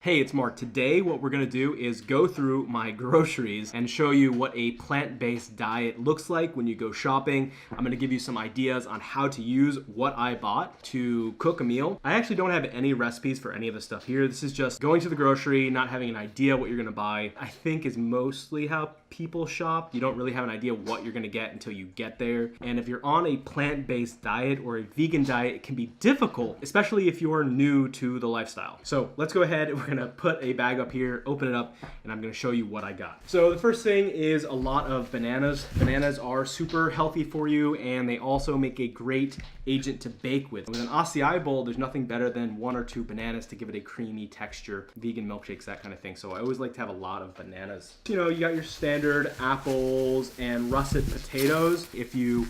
Hey, it's Mark. Today, what we're gonna do is go through my groceries and show you what a plant-based diet looks like when you go shopping. I'm gonna give you some ideas on how to use what I bought to cook a meal. I actually don't have any recipes for any of the stuff here. This is just going to the grocery, not having an idea what you're gonna buy. I think is mostly how people shop. You don't really have an idea what you're gonna get until you get there. And if you're on a plant-based diet or a vegan diet, it can be difficult, especially if you're new to the lifestyle. So let's go ahead. We're gonna put a bag up here, open it up, and I'm gonna show you what I got. So the first thing is a lot of bananas. Bananas are super healthy for you, and they also make a great agent to bake with. With an acai bowl, there's nothing better than 1 or 2 bananas to give it a creamy texture. Vegan milkshakes, that kind of thing. So I always like to have a lot of bananas. You know, you got your standard apples and russet potatoes. If you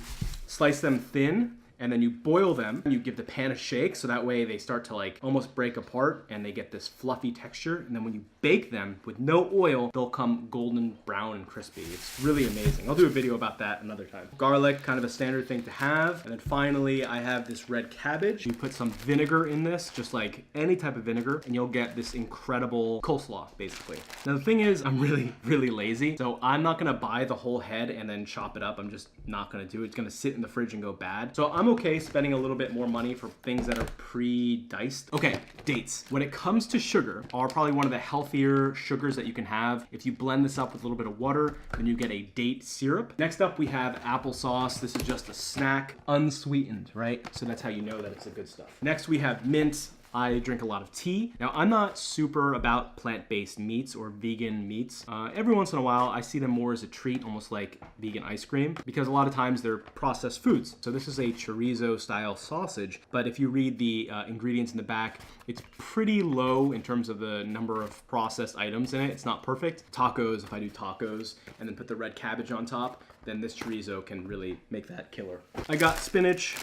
slice them thin, and then you boil them, you give the pan a shake so that way they start to like almost break apart and they get this fluffy texture. And then when you bake them with no oil, they'll come golden brown and crispy. It's really amazing. I'll do a video about that another time. Garlic, kind of a standard thing to have. And then finally, I have this red cabbage. You put some vinegar in this, just like any type of vinegar, and you'll get this incredible coleslaw, basically. Now the thing is, I'm really lazy. So I'm not gonna buy the whole head and then chop it up. I'm just not gonna do it. It's gonna sit in the fridge and go bad. So I'm okay spending a little bit more money for things that are pre-diced. Okay, dates. When it comes to sugar, are probably one of the healthier sugars that you can have. If you blend this up with a little bit of water, then you get a date syrup. Next up, we have applesauce. This is just a snack, unsweetened, right? So that's how you know that it's the good stuff. Next, we have mint. I drink a lot of tea. Now, I'm not super about plant-based meats or vegan meats. Every once in a while, I see them more as a treat, almost like vegan ice cream, because a lot of times they're processed foods. So this is a chorizo-style sausage, but if you read the ingredients in the back, it's pretty low in terms of the number of processed items in it. It's not perfect. Tacos, if I do tacos and then put the red cabbage on top, then this chorizo can really make that killer. I got spinach,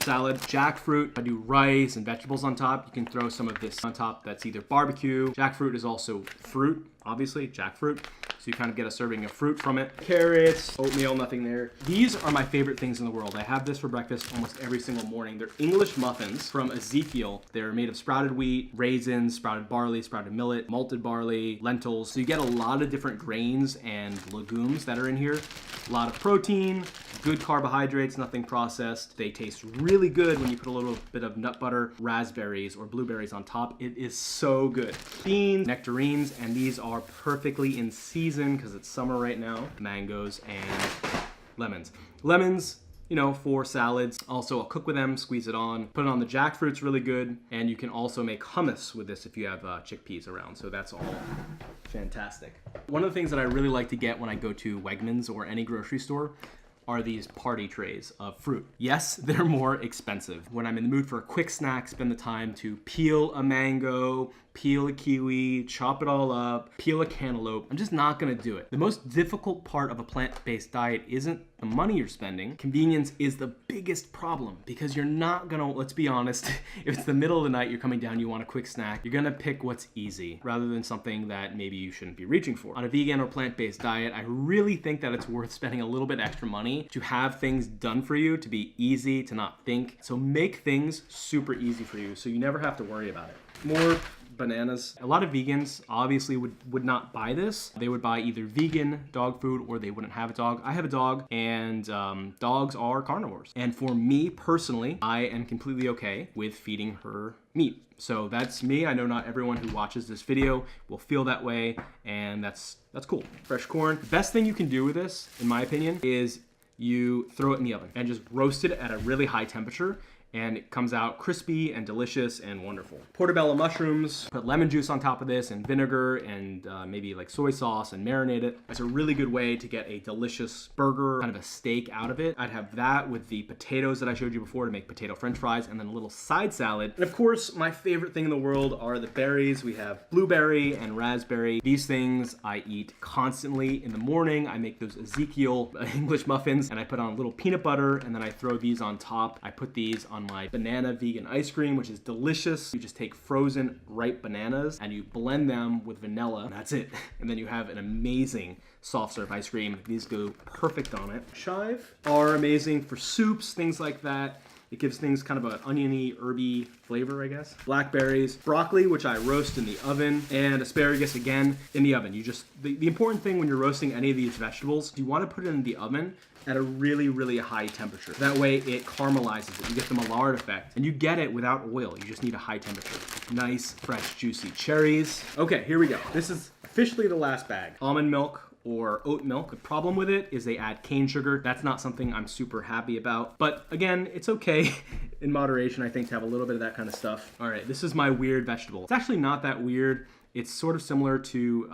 salad, jackfruit. I do rice and vegetables on top. You can throw some of this on top. That's either barbecue. Jackfruit is also fruit, obviously, jackfruit. So you kind of get a serving of fruit from it. Carrots, oatmeal, nothing there. These are my favorite things in the world. I have this for breakfast almost every single morning. They're English muffins from Ezekiel. They're made of sprouted wheat, raisins, sprouted barley, sprouted millet, malted barley, lentils. So you get a lot of different grains and legumes that are in here. A lot of protein, good carbohydrates, nothing processed. They taste really good when you put a little bit of nut butter, raspberries, or blueberries on top. It is so good. Beans, nectarines, and these are perfectly in season because it's summer right now. Mangoes and lemons. Lemons, you know, for salads. Also, I'll cook with them, squeeze it on. Put it on the jackfruit's really good. And you can also make hummus with this if you have chickpeas around. So that's all fantastic. One of the things that I really like to get when I go to Wegmans or any grocery store are these party trays of fruit. Yes, they're more expensive. When I'm in the mood for a quick snack, spend the time to peel a mango, peel a kiwi, chop it all up, peel a cantaloupe. I'm just not gonna do it. The most difficult part of a plant-based diet isn't the money you're spending. Convenience is the biggest problem because you're not gonna, let's be honest, if it's the middle of the night, you're coming down, you want a quick snack, you're gonna pick what's easy rather than something that maybe you shouldn't be reaching for. On a vegan or plant-based diet, I really think that it's worth spending a little bit extra money to have things done for you, to be easy, to not think. So make things super easy for you so you never have to worry about it. More bananas. A lot of vegans obviously would not buy this. They would buy either vegan dog food or they wouldn't have a dog. I have a dog and dogs are carnivores. And for me personally, I am completely okay with feeding her meat. So that's me. I know not everyone who watches this video will feel that way, and that's cool. Fresh corn. The best thing you can do with this, in my opinion, is you throw it in the oven and just roast it at a really high temperature, and it comes out crispy and delicious and wonderful. Portobello mushrooms, put lemon juice on top of this and vinegar and maybe like soy sauce and marinate it. It's a really good way to get a delicious burger, kind of a steak out of it. I'd have that with the potatoes that I showed you before to make potato french fries, and then a little side salad. And of course, my favorite thing in the world are the berries. We have blueberry and raspberry. These things I eat constantly. In the morning, I make those Ezekiel English muffins and I put on a little peanut butter and then I throw these on top. I put these on my banana vegan ice cream, which is delicious. You just take frozen ripe bananas and you blend them with vanilla, and that's it. And then you have an amazing soft serve ice cream. These go perfect on it. Chive are amazing for soups, things like that. It gives things kind of an oniony, herby flavor, I guess. Blackberries, broccoli, which I roast in the oven, and asparagus again in the oven. The important thing when you're roasting any of these vegetables, you want to put it in the oven at a really, really high temperature. That way it caramelizes it. You get the Maillard effect, and you get it without oil. You just need a high temperature. Nice, fresh, juicy cherries. Okay, here we go. This is officially the last bag. Almond milk or oat milk. The problem with it is they add cane sugar. That's not something I'm super happy about. But again, it's okay in moderation, I think, to have a little bit of that kind of stuff. All right, this is my weird vegetable. It's actually not that weird. It's sort of similar to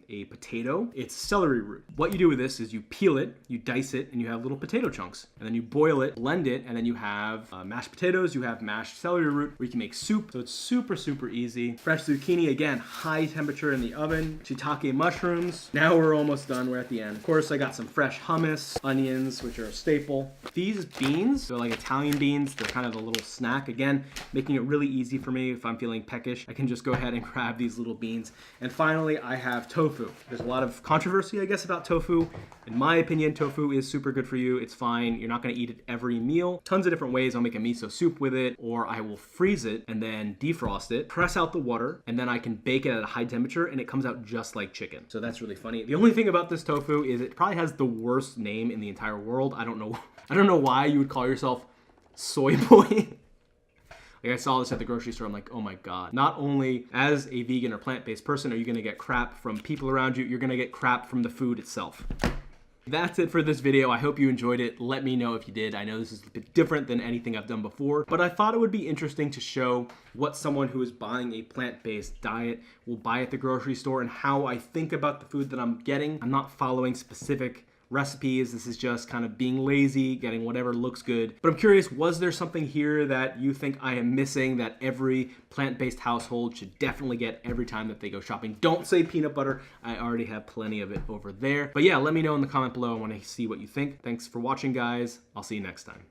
a potato. It's celery root. What you do with this is you peel it, you dice it, and you have little potato chunks. And then you boil it, blend it, and then you have mashed potatoes, you have mashed celery root, where you can make soup. So it's super, super easy. Fresh zucchini, again, high temperature in the oven. Shiitake mushrooms. Now we're almost done, we're at the end. Of course, I got some fresh hummus, onions, which are a staple. These beans, they're like Italian beans. They're kind of a little snack. Again, making it really easy for me if I'm feeling peckish. I can just go ahead and grab these little beans. And finally, I have tofu. There's a lot of controversy, I guess, about tofu. In my opinion, tofu is super good for you. It's fine. You're not going to eat it every meal. Tons of different ways. I'll make a miso soup with it, or I will freeze it and then defrost it, press out the water, and then I can bake it at a high temperature, and it comes out just like chicken. So that's really funny. The only thing about this tofu is it probably has the worst name in the entire world. I don't know why you would call yourself soy boy. Like I saw this at the grocery store, I'm like, oh my God. Not only as a vegan or plant-based person are you gonna get crap from people around you, you're gonna get crap from the food itself. That's it for this video. I hope you enjoyed it. Let me know if you did. I know this is a bit different than anything I've done before, but I thought it would be interesting to show what someone who is buying a plant-based diet will buy at the grocery store and how I think about the food that I'm getting. I'm not following specific recipes. This is just kind of being lazy, getting whatever looks good. But I'm curious, was there something here that you think I am missing that every plant-based household should definitely get every time that they go shopping? Don't say peanut butter. I already have plenty of it over there. But yeah, let me know in the comment below. I want to see what you think. Thanks for watching, guys. I'll see you next time.